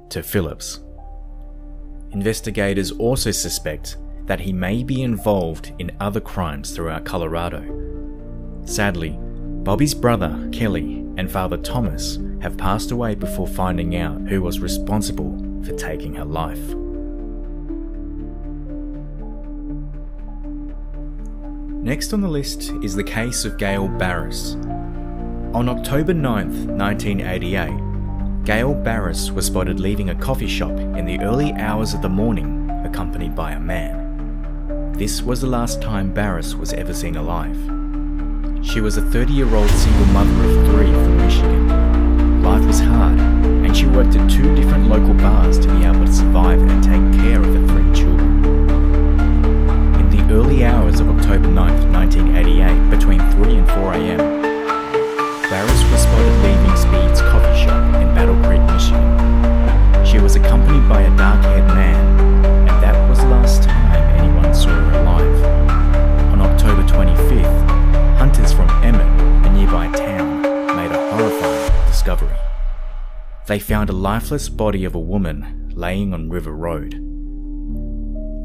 to Phillips. Investigators also suspect that he may be involved in other crimes throughout Colorado. Sadly, Bobby's brother, Kelly, and father, Thomas, have passed away before finding out who was responsible for taking her life. Next on the list is the case of Gail Barris. On October 9th, 1988, Gail Barris was spotted leaving a coffee shop in the early hours of the morning, accompanied by a man. This was the last time Barris was ever seen alive. She was a 30-year-old single mother of 3 from Michigan. Life was hard, and she worked at 2 different local bars to be able to survive and take care of her 3 children. In the early hours of October 9th, 1988, between 3 and 4 a.m., Barris was spotted leaving Speed's coffee shop in Battle Creek, Michigan. She was accompanied by a dark-haired man, and that was the last time anyone saw her alive. On October 25th, hunters from Emmett, a nearby town, made a horrifying discovery. They found a lifeless body of a woman laying on River Road.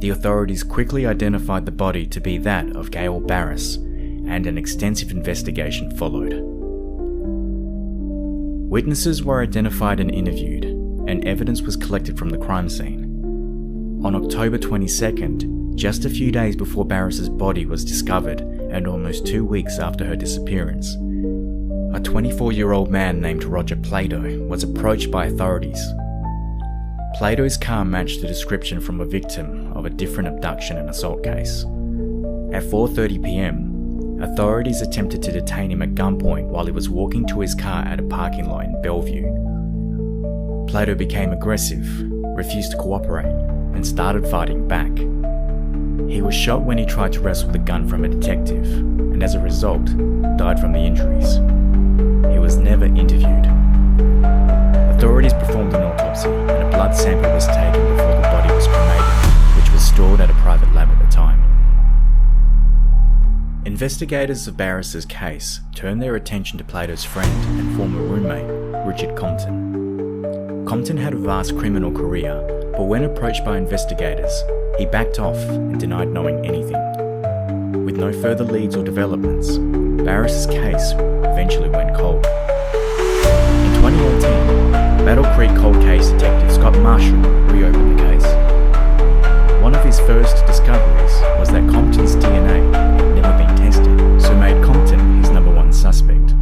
The authorities quickly identified the body to be that of Gail Barris, and an extensive investigation followed. Witnesses were identified and interviewed, and evidence was collected from the crime scene. On October 22nd, just a few days before Barris's body was discovered and almost 2 weeks after her disappearance, a 24-year-old man named Roger Plato was approached by authorities. Plato's car matched the description from a victim of a different abduction and assault case. At 4:30 p.m, authorities attempted to detain him at gunpoint while he was walking to his car at a parking lot in Bellevue. Plato became aggressive, refused to cooperate, and started fighting back. He was shot when he tried to wrestle the gun from a detective, and as a result, died from the injuries. He was never interviewed. Authorities performed an autopsy, and a blood sample was taken before the body was cremated, which was stored at a private lab at the time. Investigators of Barris's case turned their attention to Plato's friend and former roommate, Richard Compton. Compton had a vast criminal career, but when approached by investigators, he backed off and denied knowing anything. With no further leads or developments, Barris's case eventually went cold. In 2018, Battle Creek cold case detective Scott Marshall reopened the case. One of his first discoveries was that Compton's DNA had never been tested, so made Compton his #1 suspect.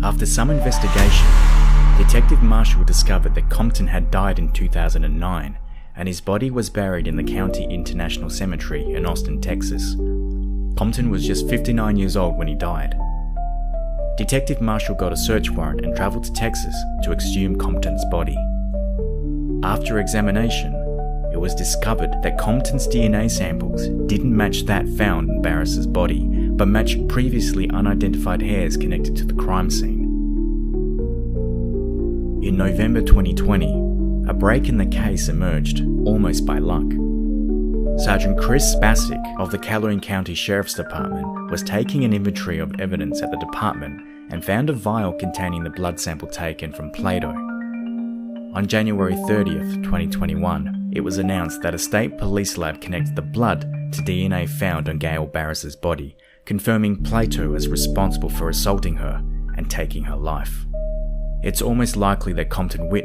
After some investigation, Detective Marshall discovered that Compton had died in 2009, and his body was buried in the County International Cemetery in Austin, Texas. Compton was just 59 years old when he died. Detective Marshall got a search warrant and travelled to Texas to exhume Compton's body. After examination, it was discovered that Compton's DNA samples didn't match that found in Barris's body, but matched previously unidentified hairs connected to the crime scene. In November 2020, a break in the case emerged, almost by luck. Sergeant Chris Bassick of the Calhoun County Sheriff's Department was taking an inventory of evidence at the department and found a vial containing the blood sample taken from Plato. On January 30th, 2021, it was announced that a state police lab connected the blood to DNA found on Gail Barris's body, confirming Plato as responsible for assaulting her and taking her life. It's almost likely that Compton witnessed